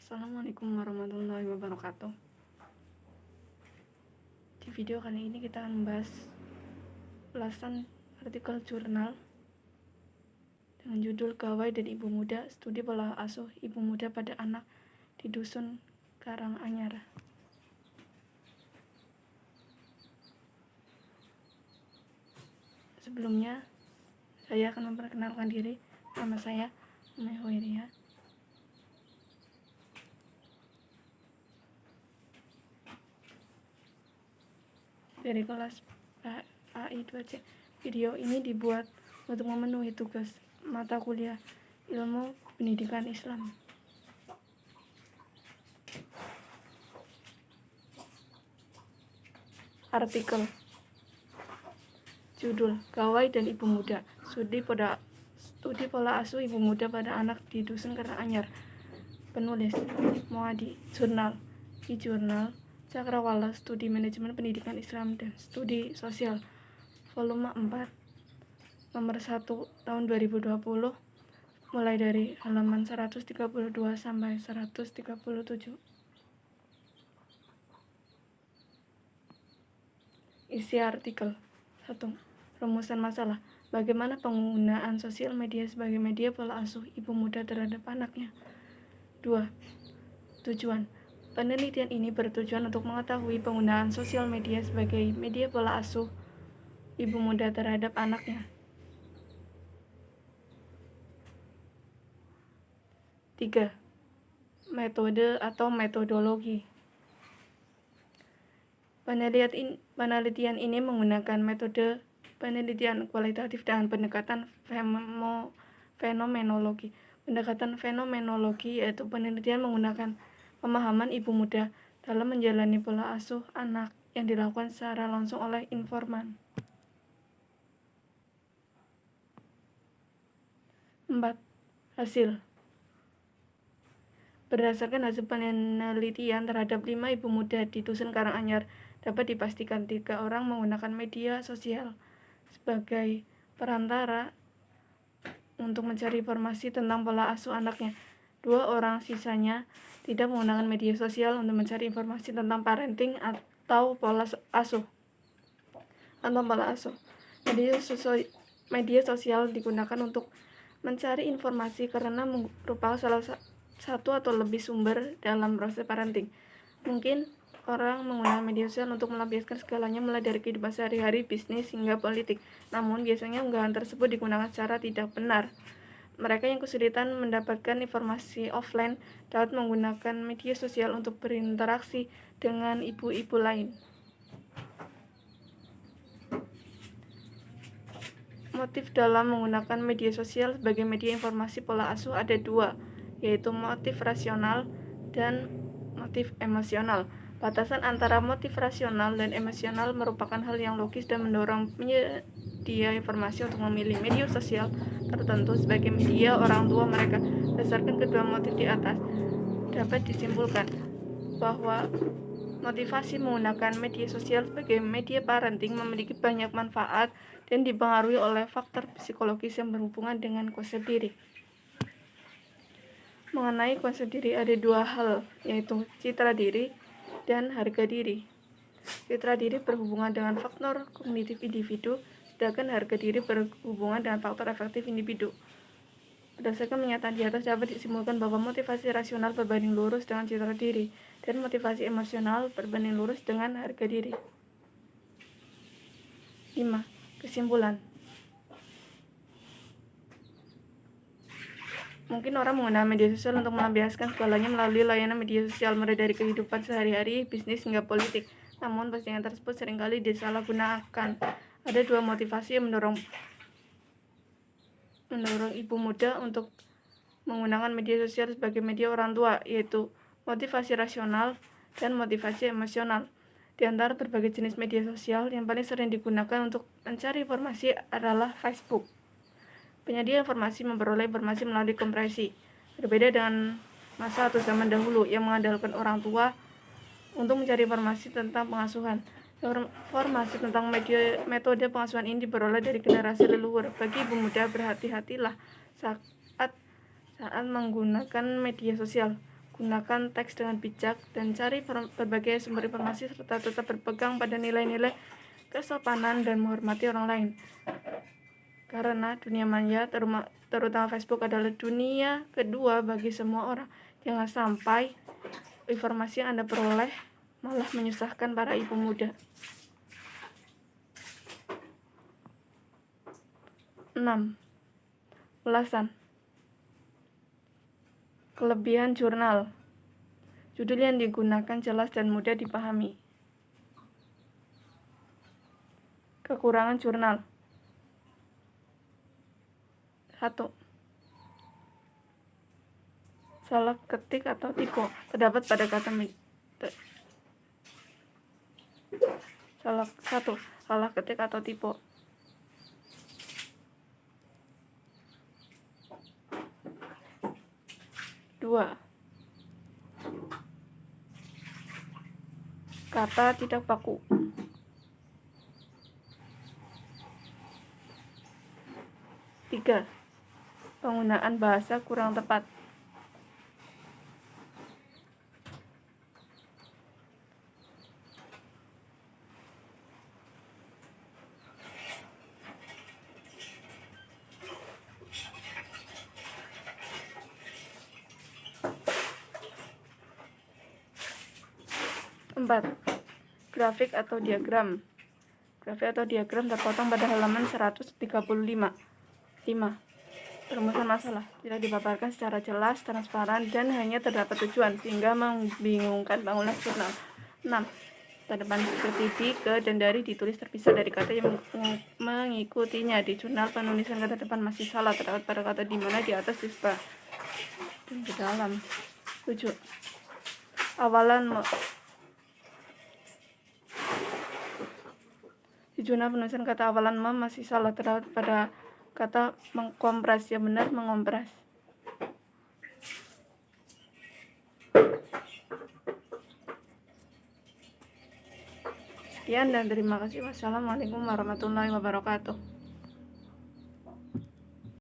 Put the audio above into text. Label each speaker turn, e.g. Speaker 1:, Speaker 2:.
Speaker 1: Assalamualaikum warahmatullahi wabarakatuh. Di video kali ini kita akan membahas ulasan artikel jurnal dengan judul Gawai dan Ibu Muda, Studi Pola Asuh Ibu Muda pada Anak di Dusun Karanganyar. Sebelumnya, saya akan memperkenalkan diri. Nama saya Umi Hoiria. Dari kelas AI 2C. Video ini dibuat untuk memenuhi tugas mata kuliah Ilmu Pendidikan Islam. Artikel judul Gawai dan Ibu Muda, Studi Pola Asuh Ibu Muda pada Anak di Dusun Karanganyar. Penulis Muadi. Jurnal e-jurnal Cakrawala Studi Manajemen Pendidikan Islam dan Studi Sosial, volume 4, nomor 1 tahun 2020, mulai dari halaman 132 sampai 137. Isi artikel. 1. Rumusan masalah. Bagaimana penggunaan sosial media sebagai media pola asuh ibu muda terhadap anaknya. 2. Tujuan. Penelitian ini bertujuan untuk mengetahui penggunaan sosial media sebagai media pola asuh ibu muda terhadap anaknya. 3. Metode atau metodologi. Penelitian ini menggunakan metode penelitian kualitatif dengan pendekatan fenomenologi. Pendekatan fenomenologi yaitu penelitian menggunakan pemahaman ibu muda dalam menjalani pola asuh anak yang dilakukan secara langsung oleh informan. 4. Hasil. Berdasarkan hasil penelitian terhadap 5 ibu muda di Dusun Karanganyar, dapat dipastikan 3 orang menggunakan media sosial sebagai perantara untuk mencari informasi tentang pola asuh anaknya. 2 orang sisanya tidak menggunakan media sosial untuk mencari informasi tentang parenting atau pola asuh. Media sosial digunakan untuk mencari informasi karena merupakan salah satu atau lebih sumber dalam proses parenting. Mungkin orang menggunakan media sosial untuk melampiaskan segalanya, mulai dari kehidupan sehari-hari, bisnis, hingga politik. Namun, biasanya unggahan tersebut digunakan secara tidak benar. Mereka yang kesulitan mendapatkan informasi offline dapat menggunakan media sosial untuk berinteraksi dengan ibu-ibu lain. Motif dalam menggunakan media sosial sebagai media informasi pola asuh ada 2, yaitu motif rasional dan motif emosional. Batasan antara motif rasional dan emosional merupakan hal yang logis dan mendorong penyedia informasi untuk memilih media sosial tertentu sebagai media orang tua mereka. Berdasarkan kedua motif di atas, dapat disimpulkan bahwa motivasi menggunakan media sosial sebagai media parenting memiliki banyak manfaat dan dipengaruhi oleh faktor psikologis yang berhubungan dengan konsep diri. Mengenai konsep diri ada 2 hal, yaitu citra diri dan harga diri. Citra diri berhubungan dengan faktor kognitif individu, sedangkan harga diri berhubungan dengan faktor afektif individu. Berdasarkan pernyataan di atas dapat disimpulkan bahwa motivasi rasional berbanding lurus dengan citra diri dan motivasi emosional berbanding lurus dengan harga diri. 5. Kesimpulan. Mungkin orang menggunakan media sosial untuk melampiaskan segalanya melalui layanan media sosial, mulai dari kehidupan sehari-hari, bisnis, hingga politik. Namun, postingan tersebut seringkali disalahgunakan. Ada 2 motivasi yang mendorong ibu muda untuk menggunakan media sosial sebagai media orang tua, yaitu motivasi rasional dan motivasi emosional. Di antara berbagai jenis media sosial, yang paling sering digunakan untuk mencari informasi adalah Facebook. Penyedia informasi memperoleh informasi melalui kompresi. Berbeda dengan masa atau zaman dahulu yang mengandalkan orang tua untuk mencari informasi tentang pengasuhan. Informasi tentang metode pengasuhan ini diperoleh dari generasi leluhur. Bagi ibu muda, berhati-hatilah saat menggunakan media sosial. Gunakan teks dengan bijak dan cari berbagai sumber informasi serta tetap berpegang pada nilai-nilai kesopanan dan menghormati orang lain. Karena dunia maya, terutama Facebook, adalah dunia kedua bagi semua orang. Jangan sampai informasi yang Anda peroleh malah menyusahkan para ibu muda. 6. Ulasan. Kelebihan jurnal. Judul yang digunakan jelas dan mudah dipahami. Kekurangan jurnal. 1. Salah ketik atau typo terdapat pada kata salah ketik atau typo. 2. Kata tidak baku. 3. Penggunaan bahasa kurang tepat. 4. Grafik atau diagram. Grafik atau diagram terpotong pada halaman 135. 5. Perumusan masalah tidak dipaparkan secara jelas, transparan, dan hanya terdapat tujuan sehingga membingungkan pengulas jurnal. 6. Terdepan seperti di, ke, dan dari ditulis terpisah dari kata yang mengikutinya. Di jurnal penulisan kata depan masih salah, terdapat pada kata di mana di atas, di sebelah, dan di dalam. 7. Awalan di jurnal penulisan kata awalan masih salah, terdapat pada kata mengkompres, yang benar mengompres. Sekian dan terima kasih. Wassalamualaikum warahmatullahi wabarakatuh.